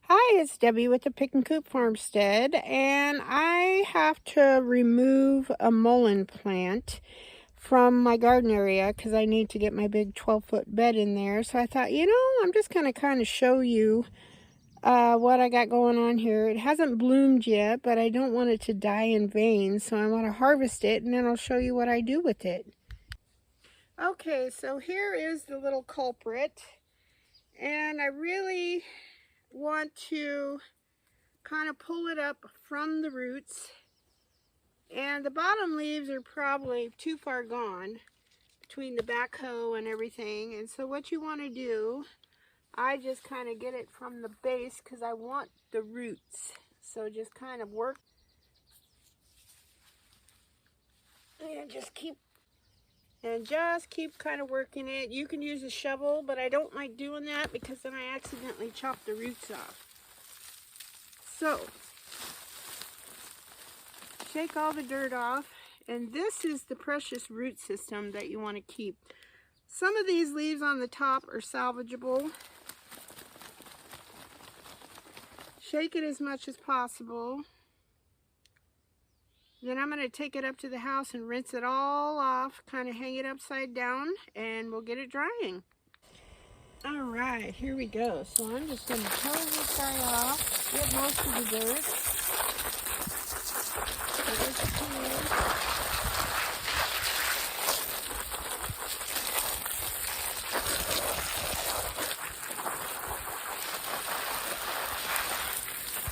Hi, it's Debbie with the Pickin Coop Farmstead, and I have to remove a mullein plant from my garden area because I need to get my big 12-foot bed in there. So I thought, I'm just going to kind of show you what I got going on here. It hasn't bloomed yet, but I don't want it to die in vain, so I want to harvest it, and then I'll show you what I do with it. Okay, so here is the little culprit, and I really want to kind of pull it up from the roots, and the bottom leaves are probably too far gone between the backhoe and everything. And so what you want to do, I just kind of get it from the base because I want the roots. So just kind of work and just keep kind of working it. You can use a shovel, but I don't like doing that because then I accidentally chop the roots off. So shake all the dirt off, and this is the precious root system that you want to keep. Some of these leaves on the top are salvageable. Shake it as much as possible. Then I'm going to take it up to the house and rinse it all off, kind of hang it upside down, and we'll get it drying. Alright, here we go. So I'm just going to pull this guy off, get most of the dirt.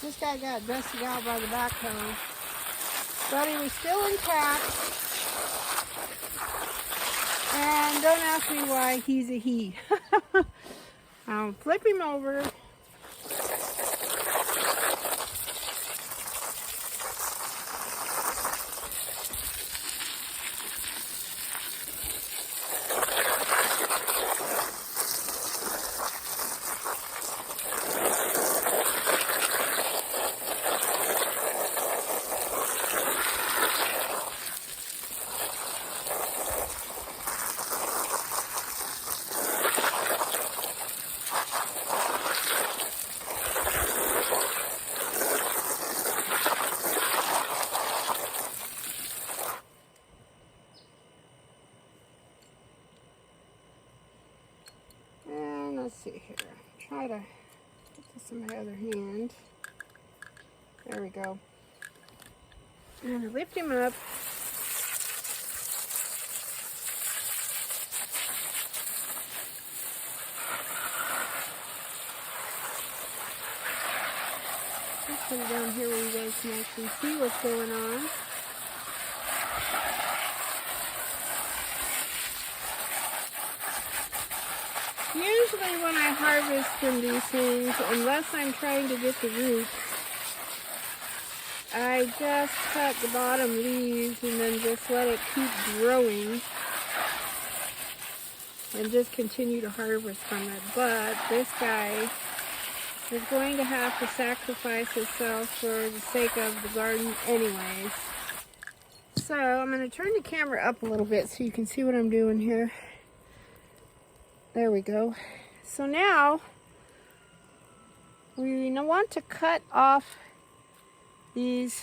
This guy got dusted out by the backhoe, but he was still intact. And don't ask me why he's a he. I'll flip him over. Let's see here. Try to get this in my other hand. There we go. I'm going to lift him up. Let's put it down here where you guys can actually see what's going on. Usually when I harvest from these things, unless I'm trying to get the roots, I just cut the bottom leaves and then just let it keep growing and just continue to harvest from it. But this guy is going to have to sacrifice himself for the sake of the garden anyways. So I'm going to turn the camera up a little bit so you can see what I'm doing here. There we go. So now we want to cut off these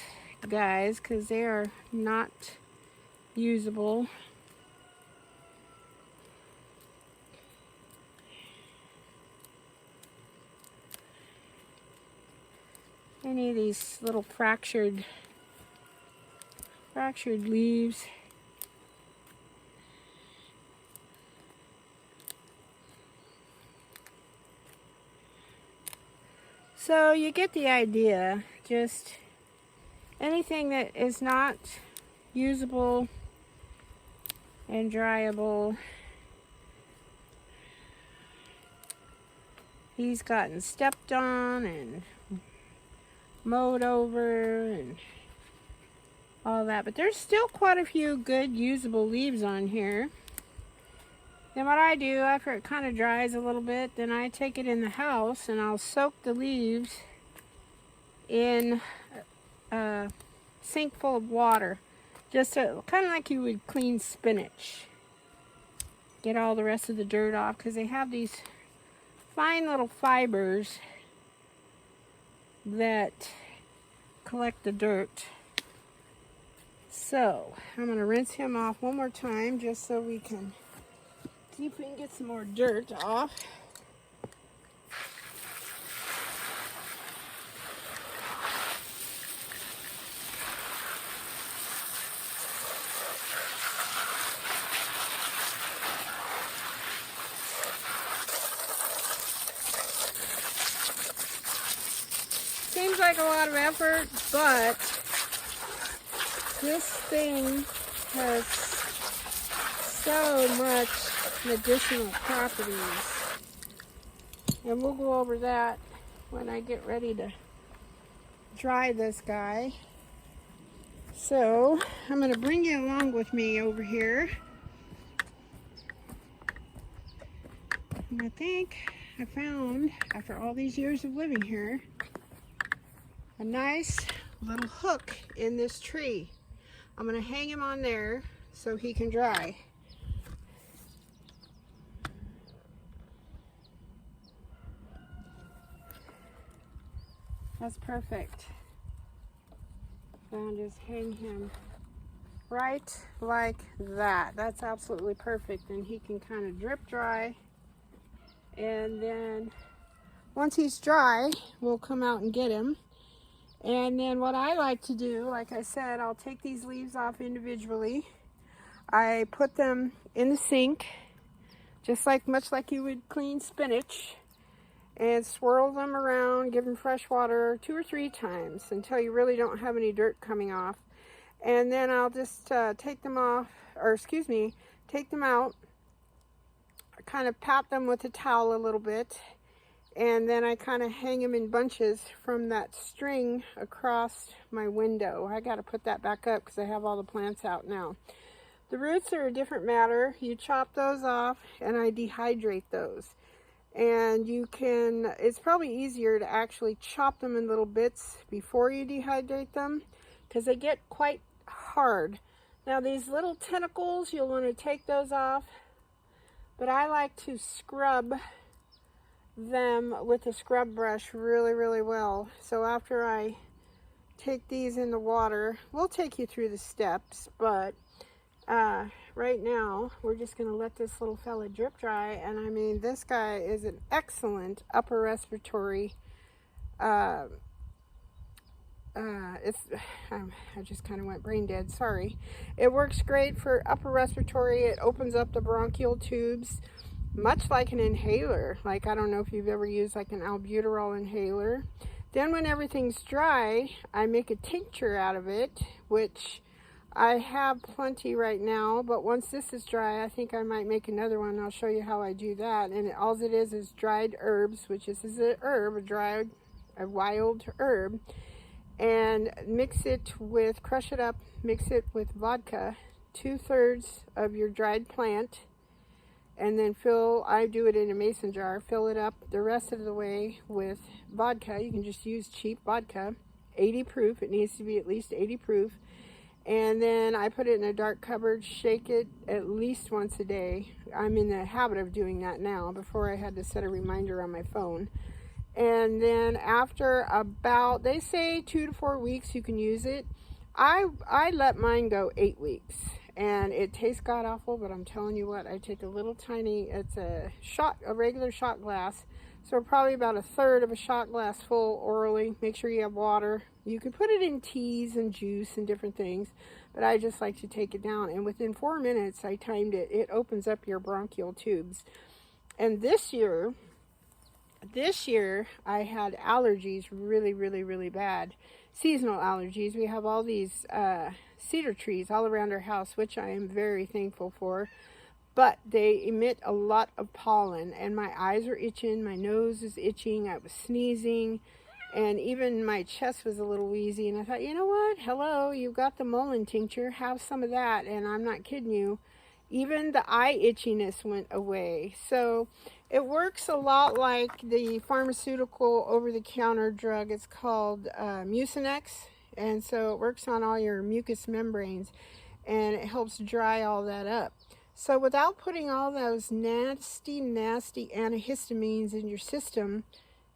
guys because they are not usable. Any of these little fractured leaves. So you get the idea. Just anything that is not usable and dryable, he's gotten stepped on and mowed over and all that. But there's still quite a few good usable leaves on here. Then what I do after it kind of dries a little bit, then I take it in the house and I'll soak the leaves in a sink full of water, just to, kind of like you would clean spinach. Get all the rest of the dirt off because they have these fine little fibers that collect the dirt. So I'm going to rinse him off one more time just so we can see if we can get some more dirt off. Seems like a lot of effort, but this thing has so much medicinal properties. And we'll go over that when I get ready to dry this guy. So I'm going to bring you along with me over here. And I think I found, after all these years of living here, a nice little hook in this tree. I'm going to hang him on there so he can dry. That's perfect. And just hang him right like that. That's absolutely perfect. And he can kind of drip dry. And then once he's dry, we'll come out and get him. And then what I like to do, like I said, I'll take these leaves off individually. I put them in the sink, just much like you would clean spinach, and swirl them around, give them fresh water 2 or 3 times until you really don't have any dirt coming off. And then I'll just take them off, or excuse me, take them out, kind of pat them with a towel a little bit, and then I kind of hang them in bunches from that string across my window. I got to put that back up because I have all the plants out now. The roots are a different matter. You chop those off and I dehydrate those. And you can, it's probably easier to actually chop them in little bits before you dehydrate them because they get quite hard. Now these little tentacles, you'll want to take those off, but I like to scrub them with a scrub brush really well. So after I take these in the water, we'll take you through the steps, but right now we're just going to let this little fella drip dry. And I mean, this guy is an excellent upper respiratory I just kind of went brain dead, sorry. It works great for upper respiratory. It opens up the bronchial tubes, much like an inhaler. Like, I don't know if you've ever used like an albuterol inhaler. Then when everything's dry, I make a tincture out of it, which I have plenty right now, but once this is dry, I think I might make another one. I'll show you how I do that. And all it is dried herbs, which is a herb, a wild herb, and mix it with, crush it up, mix it with vodka, 2/3 of your dried plant, and then I do it in a mason jar, fill it up the rest of the way with vodka. You can just use cheap vodka, 80 proof. It needs to be at least 80 proof. And then I put it in a dark cupboard, shake it at least once a day. I'm in the habit of doing that now. Before I had to set a reminder on my phone. And then after about, they say 2 to 4 weeks you can use it. I let mine go 8 weeks. And it tastes god awful, but I'm telling you what, I take a little tiny, it's a regular shot glass. So probably about 1/3 of a shot glass full orally. Make sure you have water. You can put it in teas and juice and different things, but I just like to take it down. And within 4 minutes, I timed it, it opens up your bronchial tubes. And this year I had allergies really bad. Seasonal allergies. We have all these cedar trees all around our house, which I am very thankful for. But they emit a lot of pollen, and my eyes are itching, my nose is itching, I was sneezing, and even my chest was a little wheezy. And I thought, you know what? Hello, you've got the Mullein tincture, have some of that. And I'm not kidding you. Even the eye itchiness went away. So it works a lot like the pharmaceutical over-the-counter drug. It's called Mucinex. And so it works on all your mucous membranes, and it helps dry all that up. So without putting all those nasty antihistamines in your system,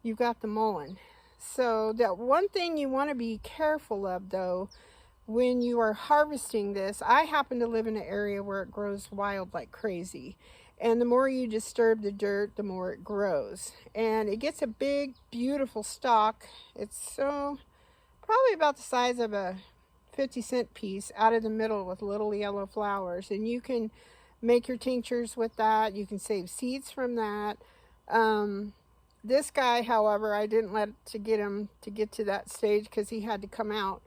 you've got the Mullein. So that one thing you want to be careful of though, when you are harvesting this, I happen to live in an area where it grows wild like crazy. And the more you disturb the dirt, the more it grows. And it gets a big, beautiful stalk. It's so probably about the size of a 50-cent piece out of the middle with little yellow flowers. And you can make your tinctures with that. You can save seeds from that. This guy, however, I didn't let to get him to get to that stage because he had to come out.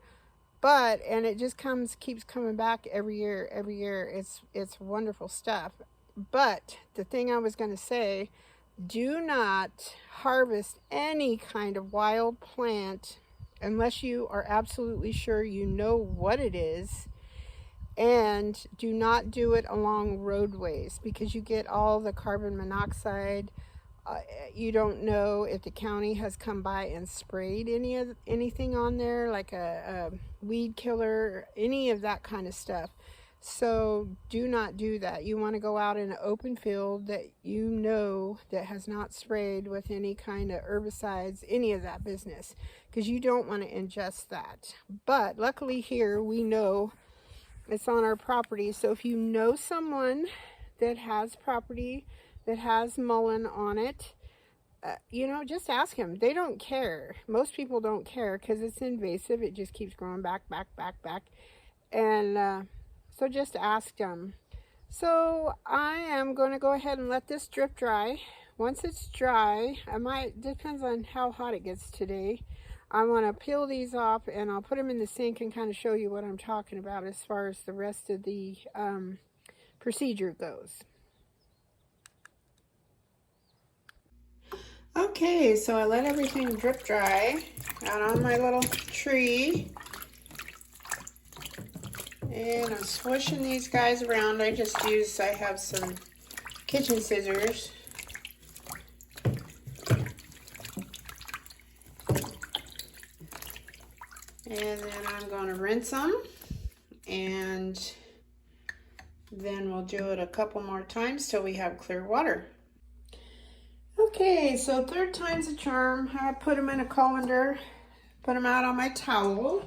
But, and it just keeps coming back every year, every year. It's wonderful stuff. But the thing I was going to say, do not harvest any kind of wild plant unless you are absolutely sure you know what it is. And do not do it along roadways because you get all the carbon monoxide. You don't know if the county has come by and sprayed anything on there, like a weed killer, any of that kind of stuff. So do not do that. You want to go out in an open field that you know that has not sprayed with any kind of herbicides, any of that business, because you don't want to ingest that. But luckily here we know it's on our property. So if you know someone that has property that has mullein on it, you know, just ask them. They don't care. Most people don't care because it's invasive. It just keeps growing back. And so just ask them. So I am going to go ahead and let this drip dry. Once it's dry, depends on how hot it gets today. I want to peel these off and I'll put them in the sink and kind of show you what I'm talking about as far as the rest of the procedure goes. Okay, so I let everything drip dry out on my little tree. And I'm swishing these guys around. I have some kitchen scissors. And then I'm going to rinse them. And then we'll do it a couple more times till we have clear water. Okay, so third time's a charm. I put them in a colander, put them out on my towel.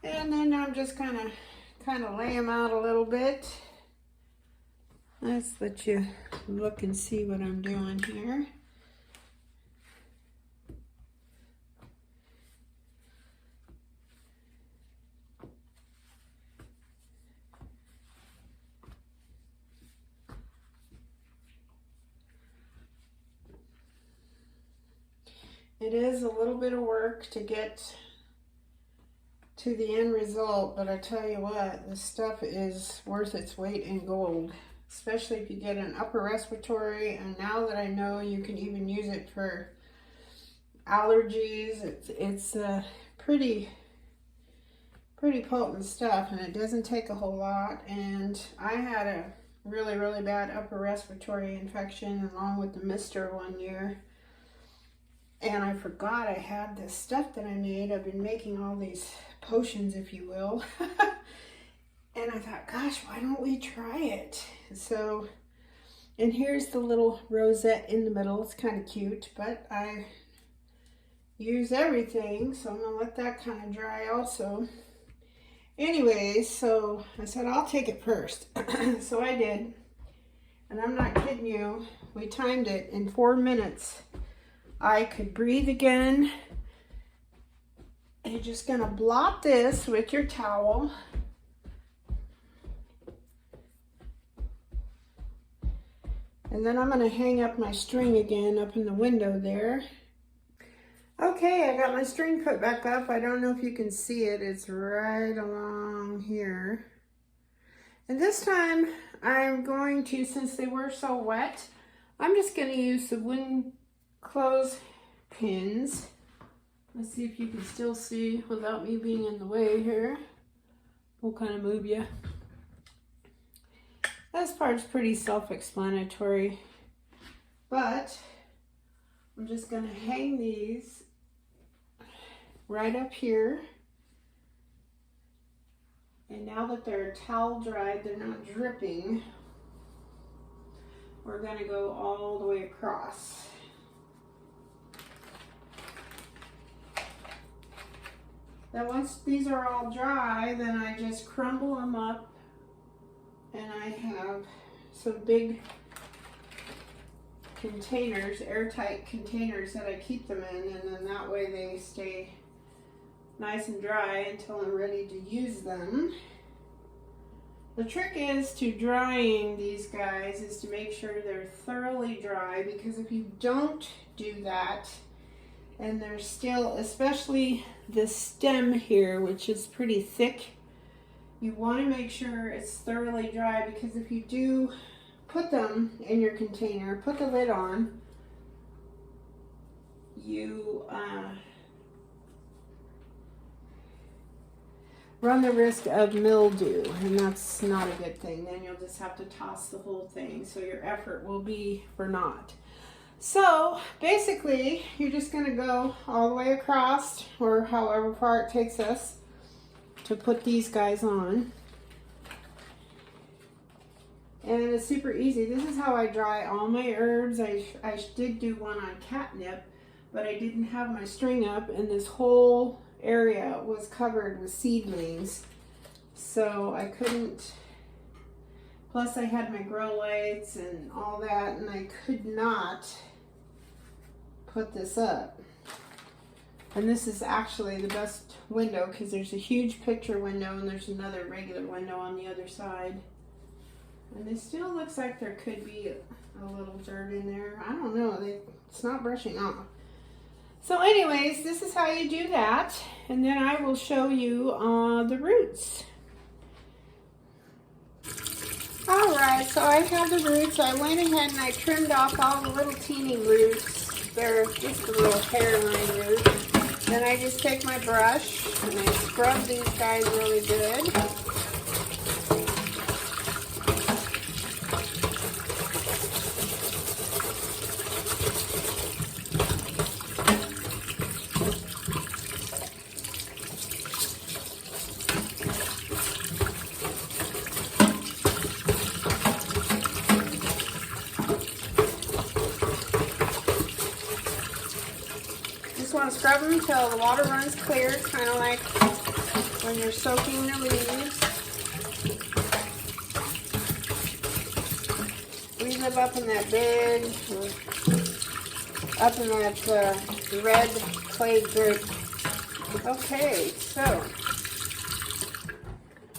And then I'm just kind of lay them out a little bit. Let's let you look and see what I'm doing here. It is a little bit of work to get to the end result, but I tell you what, this stuff is worth its weight in gold, especially if you get an upper respiratory. And now that I know you can even use it for allergies, it's pretty potent stuff, and it doesn't take a whole lot. And I had a really bad upper respiratory infection along with the mister one year. And I forgot I had this stuff that I made. I've been making all these potions, if you will. And I thought, gosh, why don't we try it? So, and here's the little rosette in the middle. It's kind of cute, but I use everything. So I'm going to let that kind of dry also. Anyways, so I said, I'll take it first. So I did. And I'm not kidding you. We timed it in 4 minutes. I could breathe again. You're just going to blot this with your towel. And then I'm going to hang up my string again up in the window there. Okay, I got my string put back up. I don't know if you can see it. It's right along here. And this time I'm going to, since they were so wet, I'm just going to use the wooden clothes pins. Let's see if you can still see without me being in the way here. We'll kind of move you. This part's pretty self-explanatory, but I'm just going to hang these right up here. And now that they're towel dried, they're not dripping, we're going to go all the way across. Then once these are all dry, then I just crumble them up, and I have some big containers, airtight containers that I keep them in, and then that way they stay nice and dry until I'm ready to use them. The trick is to drying these guys is to make sure they're thoroughly dry, because if you don't do that and they're still, especially the stem here, which is pretty thick, you want to make sure it's thoroughly dry, because if you do put them in your container, put the lid on, you run the risk of mildew, and that's not a good thing. Then you'll just have to toss the whole thing, so your effort will be for naught. So basically, you're just going to go all the way across, or however far it takes us to put these guys on. And it's super easy. This is how I dry all my herbs. I did do one on catnip, but I didn't have my string up, and this whole area was covered with seedlings, so I couldn't, plus I had my grow lights and all that, and I could not put this up. And this is actually the best window, because there's a huge picture window and there's another regular window on the other side, and it still looks like there could be a little dirt in there. I don't know, it's not brushing off. So anyways, this is how you do that, and then I will show you the roots. Alright, so I have the roots. I went ahead and I trimmed off all the little teeny roots. They're just the little hairline roots. Then I just take my brush and I scrub these guys really good. Want to scrub them until the water runs clear, kind of like when you're soaking the leaves. We live up in that big, up in that red clay dirt. Okay, so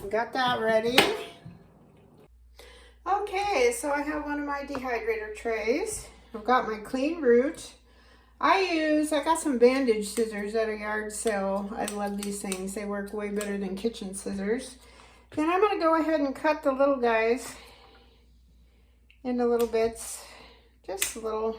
got that ready. Okay, so I have one of my dehydrator trays. I've got my clean root. I got some bandage scissors at a yard sale. I love these things. They work way better than kitchen scissors. Then I'm going to go ahead and cut the little guys into little bits. Just a little.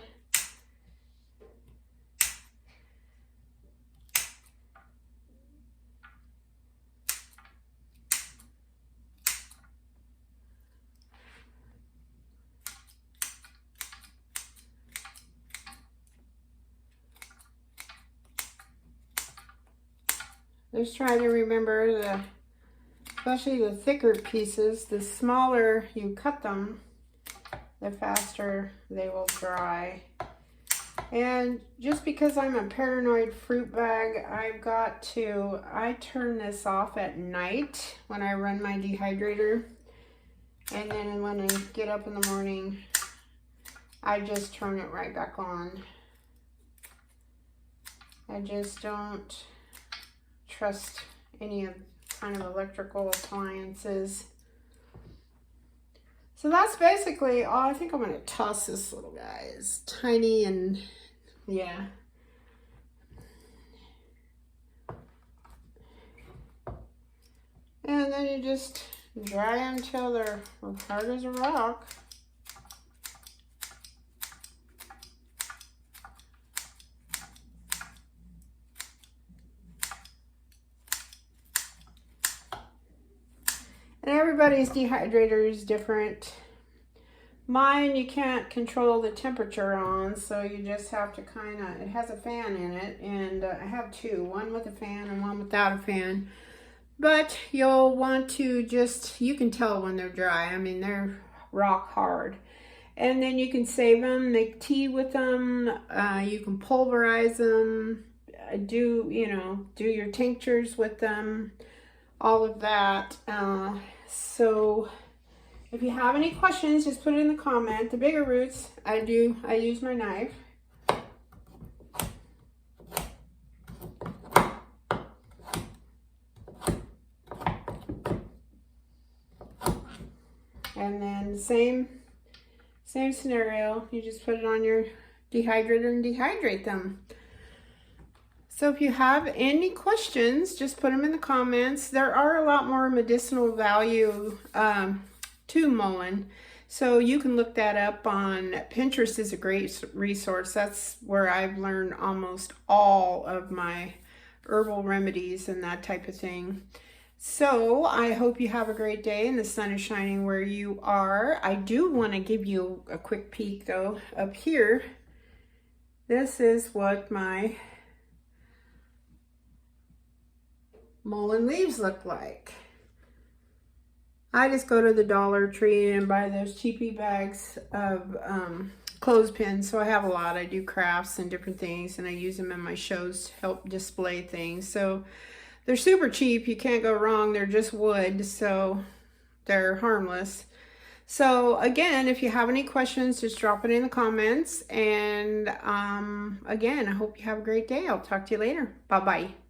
Just try to remember, especially the thicker pieces, the smaller you cut them, the faster they will dry. And just because I'm a paranoid fruit bag, I turn this off at night when I run my dehydrator. And then when I get up in the morning, I just turn it right back on. I just don't trust any of kind of electrical appliances. So that's basically all. I think I'm going to toss this little guy. It's tiny and yeah. And then you just dry them until they're hard as a rock. And everybody's dehydrator is different. Mine, you can't control the temperature on, so you just have to kind of, it has a fan in it, and I have two, one with a fan and one without a fan. But you'll want to just, you can tell when they're dry. I mean, they're rock hard. And then you can save them, make tea with them, you can pulverize them. do, you know, do your tinctures with them, all of that. So if you have any questions, just put it in the comment. The bigger roots, I use my knife. And then same scenario, you just put it on your dehydrator and dehydrate them. So if you have any questions, just put them in the comments. There are a lot more medicinal value to mullein. So you can look that up on Pinterest. Is a great resource. That's where I've learned almost all of my herbal remedies and that type of thing. So I hope you have a great day and the sun is shining where you are. I do want to give you a quick peek though up here. This is what my mullein leaves look like. I just go to the Dollar Tree and buy those cheapy bags of clothespins. So I have a lot. I do crafts and different things, and I use them in my shows to help display things. So they're super cheap. You can't go wrong. They're just wood, so they're harmless. So again, if you have any questions, just drop it in the comments. And again, I hope you have a great day. I'll talk to you later. Bye-bye.